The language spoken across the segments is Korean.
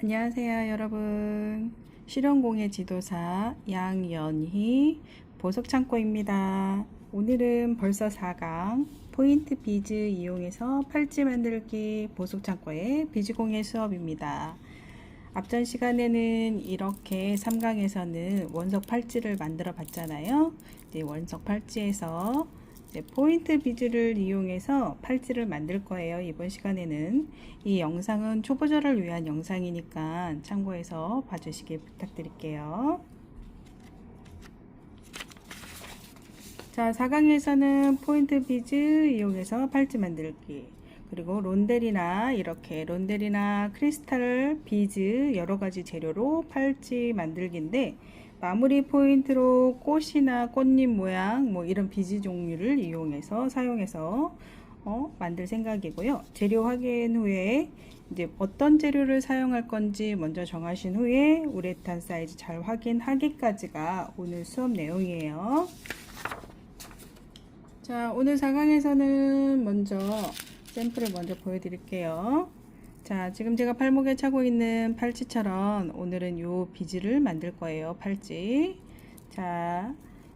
안녕하세요 여러분, 실용공예 지도사 양연희 보석창고입니다. 오늘은 벌써 4강 포인트 비즈 이용해서 팔찌 만들기 보석창고의 비즈공예 수업입니다. 앞전 시간에는 이렇게 3강에서는 원석 팔찌를 만들어 봤잖아요. 이제 원석 팔찌에서 이제 포인트 비즈를 이용해서 팔찌를 만들 거예요. 이번 시간에는 이 영상은 초보자를 위한 영상이니까 참고해서 봐주시길 부탁드릴게요. 자, 4강에서는 포인트 비즈 이용해서 팔찌 만들기, 그리고 론델이나 이렇게 론델이나 크리스탈 비즈 여러가지 재료로 팔찌 만들기인데, 마무리 포인트로 꽃이나 꽃잎 모양 뭐 이런 비즈 종류를 이용해서 사용해서 만들 생각이고요. 재료 확인 후에 이제 어떤 재료를 사용할 건지 먼저 정하신 후에 우레탄 사이즈 잘 확인하기까지가 오늘 수업 내용이에요. 자, 오늘 4강에서는 먼저 샘플을 먼저 보여드릴게요. 자, 지금 제가 팔목에 차고 있는 팔찌처럼 오늘은 요 비즈를 만들 거예요. 팔찌. 자,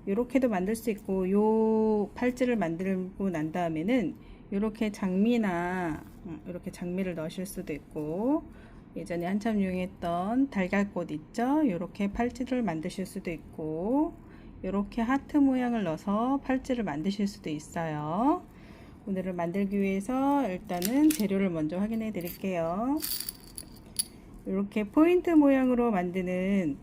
요렇게도 만들 수 있고, 요 팔찌를 만들고 난 다음에는 요렇게 장미나 이렇게 장미를 넣으실 수도 있고, 예전에 한참 유행했던 달걀꽃 있죠? 요렇게 팔찌를 만드실 수도 있고, 요렇게 하트 모양을 넣어서 팔찌를 만드실 수도 있어요. 오늘을 만들기 위해서 일단은 재료를 먼저 확인해 드릴게요. 이렇게 포인트 모양으로 만드는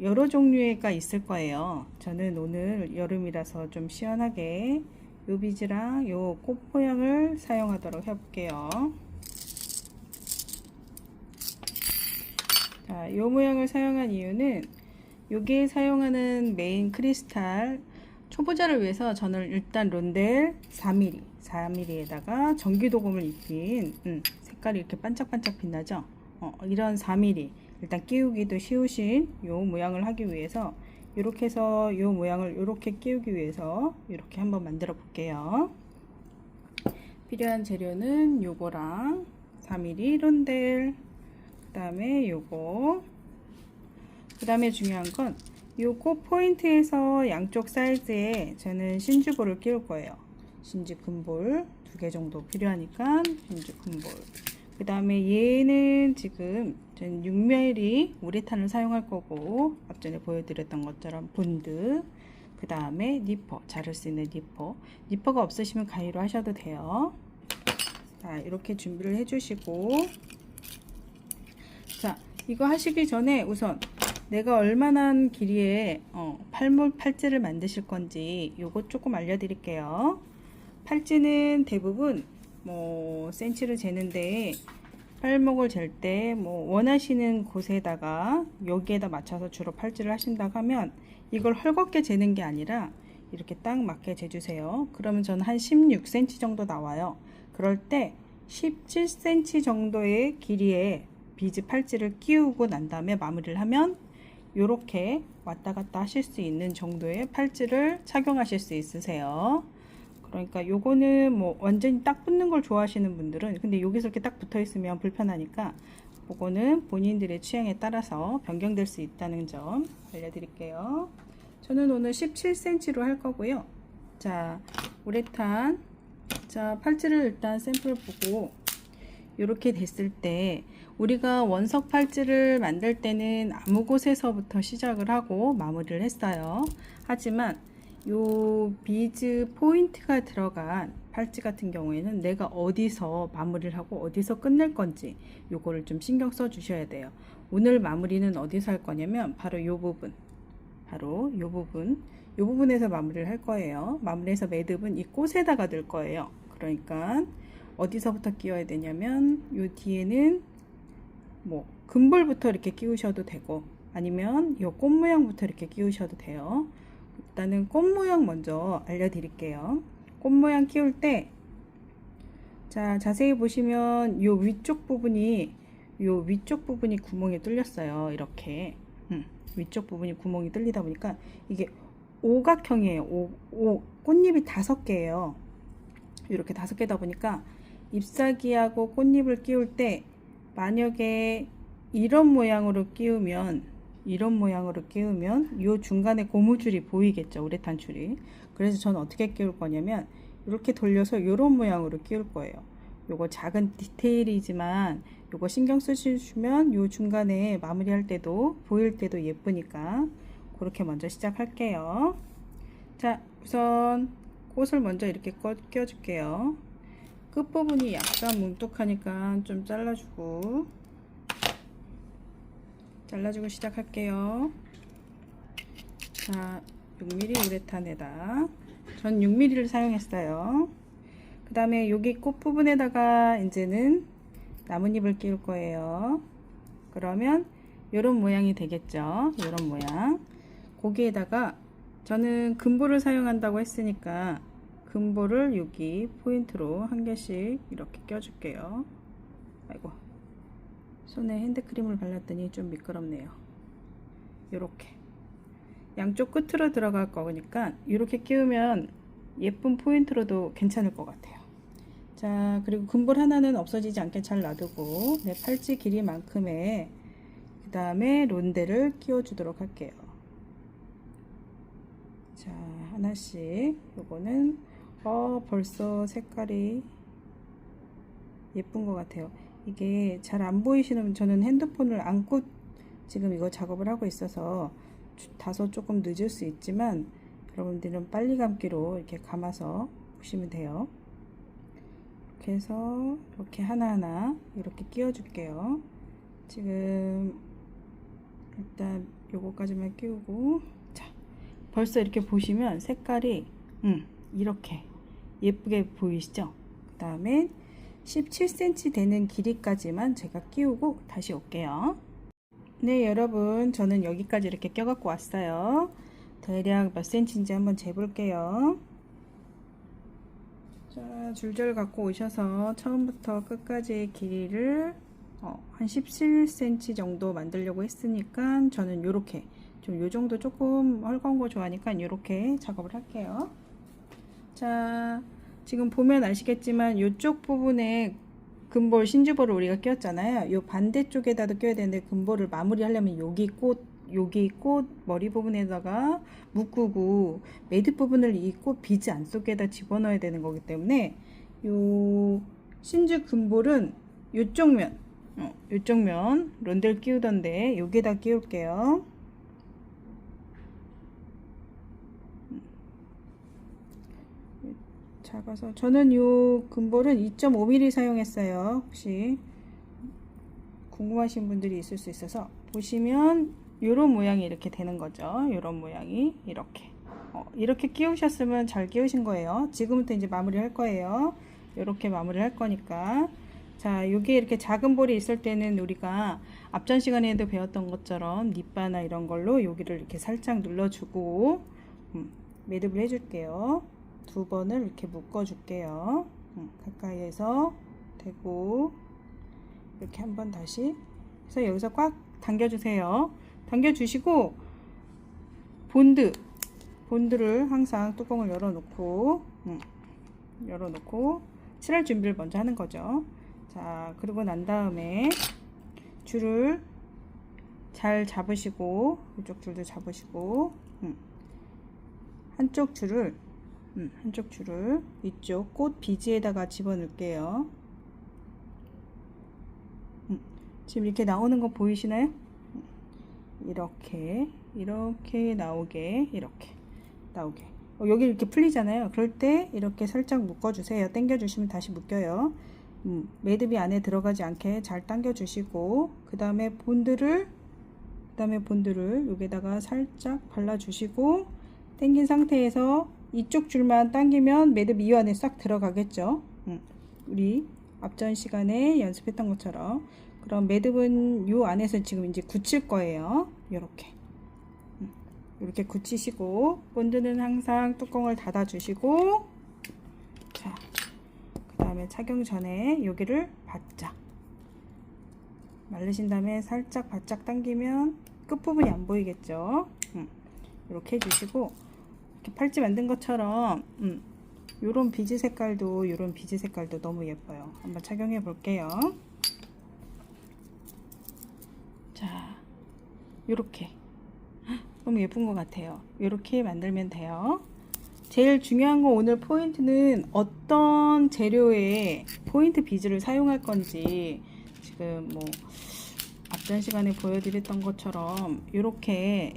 여러 종류가 있을 거예요. 저는 오늘 여름이라서 좀 시원하게 요 비즈랑 요 꽃 모양을 사용하도록 해볼게요. 자, 요 모양을 사용한 이유는 여기에 사용하는 메인 크리스탈, 초보자를 위해서 저는 일단 론델 4mm에다가 전기도금을 입힌 색깔이 이렇게 반짝반짝 빛나죠? 이런 4mm 일단 끼우기도 쉬우신 요 모양을 하기 위해서 이렇게 해서 요 모양을 이렇게 끼우기 위해서 이렇게 한번 만들어 볼게요. 필요한 재료는 요거랑 4mm 론델, 그 다음에 요거, 그 다음에 중요한 건 요 꽃 포인트에서 양쪽 사이즈에 저는 신주볼을 끼울 거예요. 신주 금볼 2개 정도 필요하니까 신주 금볼. 그 다음에 얘는 지금 전 6mm 우레탄을 사용할 거고, 앞전에 보여드렸던 것처럼 본드, 그 다음에 니퍼, 자를 수 있는 니퍼가 없으시면 가위로 하셔도 돼요. 자, 이렇게 준비를 해주시고, 자, 이거 하시기 전에 우선 내가 얼마나 길이의 팔찌를 만드실 건지 요거 조금 알려드릴게요. 팔찌는 대부분 뭐 센치를 재는데, 팔목을 잴 때 뭐 원하시는 곳에다가 여기에다 맞춰서 주로 팔찌를 하신다고 하면 이걸 헐겁게 재는 게 아니라 이렇게 딱 맞게 재주세요. 그러면 저는 한 16cm 정도 나와요. 그럴 때 17cm 정도의 길이의 비즈 팔찌를 끼우고 난 다음에 마무리를 하면 요렇게 왔다 갔다 하실 수 있는 정도의 팔찌를 착용하실 수 있으세요. 그러니까 요거는 뭐 완전히 딱 붙는 걸 좋아하시는 분들은, 근데 여기서 이렇게 딱 붙어 있으면 불편하니까 요거는 본인들의 취향에 따라서 변경될 수 있다는 점 알려드릴게요. 저는 오늘 17cm로 할 거고요. 자, 우레탄, 자, 팔찌를 일단 샘플 보고 이렇게 됐을 때, 우리가 원석 팔찌를 만들 때는 아무 곳에서부터 시작을 하고 마무리를 했어요. 하지만 요 비즈 포인트가 들어간 팔찌 같은 경우에는 내가 어디서 마무리를 하고 어디서 끝낼 건지 요거를 좀 신경 써 주셔야 돼요. 오늘 마무리는 어디서 할 거냐면 바로 요 부분, 바로 요 부분에서 마무리를 할 거예요. 마무리해서 매듭은 이 꽃에다가 넣을 거예요. 그러니까 어디서부터 끼워야 되냐면 요 뒤에는 뭐 금볼부터 이렇게 끼우셔도 되고, 아니면 요 꽃 모양부터 이렇게 끼우셔도 돼요. 일단은 꽃 모양 먼저 알려드릴게요. 꽃 모양 끼울 때, 자, 자세히 보시면 요 위쪽 부분이 구멍이 뚫렸어요. 이렇게 위쪽 부분이 구멍이 뚫리다 보니까 이게 오각형이에요. 꽃잎이 5개예요. 이렇게 5개다 보니까 잎사귀하고 꽃잎을 끼울 때 만약에 이런 모양으로 끼우면 요 중간에 고무줄이 보이겠죠, 우레탄 줄이. 그래서 저는 어떻게 끼울 거냐면 이렇게 돌려서 요런 모양으로 끼울 거예요. 요거 작은 디테일이지만 요거 신경 쓰시면 요 중간에 마무리할 때도 보일 때도 예쁘니까 그렇게 먼저 시작할게요. 자, 우선 꽃을 먼저 이렇게 껴줄게요. 끝부분이 약간 뭉툭하니까 좀 잘라주고 시작할게요. 자, 6mm 우레탄에다 전 6mm를 사용했어요. 그 다음에 여기 꽃 부분에다가 이제는 나뭇잎을 끼울 거예요. 그러면 이런 모양이 되겠죠. 이런 모양. 거기에다가 저는 금보를 사용한다고 했으니까 금보를 여기 포인트로 한 개씩 이렇게 껴줄게요. 아이고, 손에 핸드크림을 발랐더니 좀 미끄럽네요. 요렇게 양쪽 끝으로 들어갈 거니까 이렇게 끼우면 예쁜 포인트로도 괜찮을 것 같아요. 자, 그리고 금볼 하나는 없어지지 않게 잘 놔두고 내 팔찌 길이만큼의 그 다음에 론데를 끼워 주도록 할게요. 자, 하나씩. 요거는 벌써 색깔이 예쁜 것 같아요. 이게 잘 안 보이시는, 저는 핸드폰을 안고 지금 이거 작업을 하고 있어서 다소 조금 늦을 수 있지만 여러분들은 빨리 감기로 이렇게 감아서 보시면 돼요. 이렇게 해서 이렇게 하나하나 이렇게 끼워 줄게요. 지금 일단 요거까지만 끼우고, 자, 벌써 이렇게 보시면 색깔이 이렇게 예쁘게 보이시죠? 그 다음에 17cm 되는 길이까지만 제가 끼우고 다시 올게요. 네, 여러분, 저는 여기까지 이렇게 껴갖고 왔어요. 대략 몇 cm인지 한번 재볼게요. 자, 줄줄 갖고 오셔서 처음부터 끝까지 길이를 한 17cm 정도 만들려고 했으니까 저는 요렇게 좀 요정도 조금 헐거운 거 좋아하니까 요렇게 작업을 할게요. 자, 지금 보면 아시겠지만 요쪽 부분에 금볼, 신주볼을 우리가 끼웠잖아요. 요 반대쪽에다도 껴야 되는데 금볼을 마무리하려면 여기 꽃 머리 부분에다가 묶고 매듭 부분을 이 꽃 비즈 안쪽에다 집어넣어야 되는 거기 때문에 요 신주 금볼은 요쪽 면 론델 끼우던데 여기다 끼울게요. 작아서 저는 요 금볼은 2.5mm 사용했어요. 혹시 궁금하신 분들이 있을 수 있어서 보시면 요런 모양이 이렇게 되는 거죠. 요런 모양이 이렇게 끼우셨으면 잘 끼우신 거예요. 지금부터 이제 마무리 할 거예요. 요렇게 마무리 할 거니까. 자, 요게 이렇게 작은 볼이 있을 때는 우리가 앞전 시간에도 배웠던 것처럼 립바나 이런 걸로 여기를 이렇게 살짝 눌러주고 매듭을 해줄게요. 두 번을 이렇게 묶어 줄게요. 가까이에서 대고 이렇게 한번 다시 해서 여기서 꽉 당겨 주세요. 당겨 주시고 본드를 항상 뚜껑을 열어놓고 칠할 준비를 먼저 하는 거죠. 자, 그리고 난 다음에 줄을 잘 잡으시고 이쪽 줄도 잡으시고 한쪽 줄을 이쪽 꽃 비지에다가 집어넣을게요. 지금 이렇게 나오는 거 보이시나요? 이렇게 나오게 여기 이렇게 풀리잖아요. 그럴 때 이렇게 살짝 묶어 주세요. 당겨 주시면 다시 묶여요. 매듭이 안에 들어가지 않게 잘 당겨 주시고 그 다음에 본드를 여기다가 살짝 발라 주시고 당긴 상태에서 이쪽 줄만 당기면 매듭 이 안에 싹 들어가겠죠. 우리 앞전 시간에 연습했던 것처럼. 그럼 매듭은 요 안에서 지금 이제 굳힐 거예요. 이렇게 굳히시고 본드는 항상 뚜껑을 닫아 주시고, 자, 그 다음에 착용 전에 여기를 바짝 말르신 다음에 살짝 바짝 당기면 끝부분이 안 보이겠죠. 이렇게 해주시고 이렇게 팔찌 만든 것처럼 요런 비즈 색깔도 너무 예뻐요. 한번 착용해 볼게요. 요렇게 너무 예쁜 것 같아요. 요렇게 만들면 돼요. 제일 중요한 거 오늘 포인트는 어떤 재료에 포인트 비즈를 사용할 건지 지금 뭐 앞전 시간에 보여드렸던 것처럼 이렇게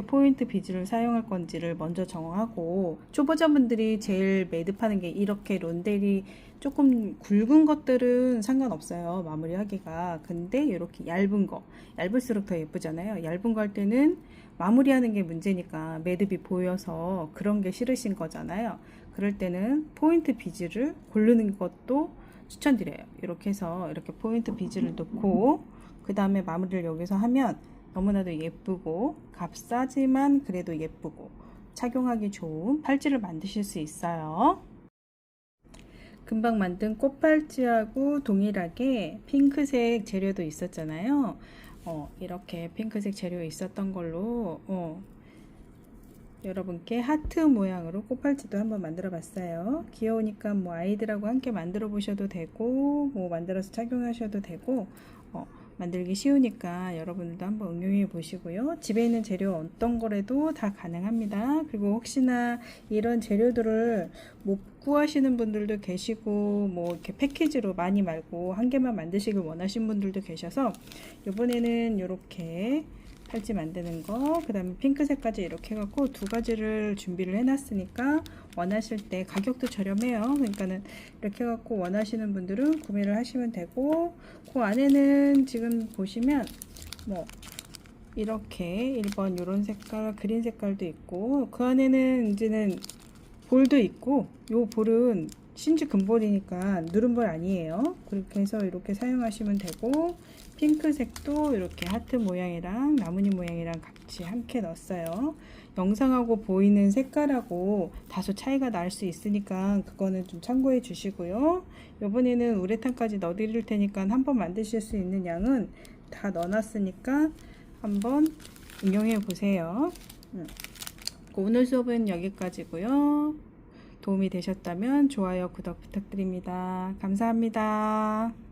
포인트 비즈를 사용할 건지를 먼저 정하고, 초보자분들이 제일 매듭하는 게 이렇게 론델이 조금 굵은 것들은 상관없어요, 마무리하기가. 근데 이렇게 얇은 거, 얇을수록 더 예쁘잖아요. 얇은 거 할 때는 마무리하는 게 문제니까 매듭이 보여서 그런 게 싫으신 거잖아요. 그럴 때는 포인트 비즈를 고르는 것도 추천드려요. 이렇게 해서 이렇게 포인트 비즈를 놓고 그 다음에 마무리를 여기서 하면 너무나도 예쁘고 값싸지만 그래도 예쁘고 착용하기 좋은 팔찌를 만드실 수 있어요. 금방 만든 꽃팔찌하고 동일하게 핑크색 재료도 있었잖아요. 이렇게 핑크색 재료 있었던 걸로 여러분께 하트 모양으로 꽃팔찌도 한번 만들어 봤어요. 귀여우니까 뭐 아이들하고 함께 만들어 보셔도 되고, 뭐 만들어서 착용하셔도 되고, 만들기 쉬우니까 여러분들도 한번 응용해 보시고요. 집에 있는 재료 어떤 거라도 다 가능합니다. 그리고 혹시나 이런 재료들을 못 구하시는 분들도 계시고, 뭐 이렇게 패키지로 많이 말고 한 개만 만드시길 원하시는 분들도 계셔서 이번에는 이렇게 팔찌 만드는 거, 그 다음에 핑크색까지 이렇게 해갖고 두 가지를 준비를 해놨으니까 원하실 때 가격도 저렴해요. 그러니까는 이렇게 해갖고 원하시는 분들은 구매를 하시면 되고, 그 안에는 지금 보시면 뭐 이렇게 1번 이런 색깔, 그린 색깔도 있고, 그 안에는 이제는 볼도 있고, 요 볼은 신지 금볼이니까 누른 볼 아니에요. 그렇게 해서 이렇게 사용하시면 되고, 핑크색도 이렇게 하트 모양이랑 나뭇잎 모양이랑 같이 함께 넣었어요. 영상하고 보이는 색깔하고 다소 차이가 날 수 있으니까 그거는 좀 참고해 주시고요. 이번에는 우레탄까지 넣어 드릴 테니까 한번 만드실 수 있는 양은 다 넣어 놨으니까 한번 응용해 보세요. 오늘 수업은 여기까지고요. 도움이 되셨다면 좋아요, 구독 부탁드립니다. 감사합니다.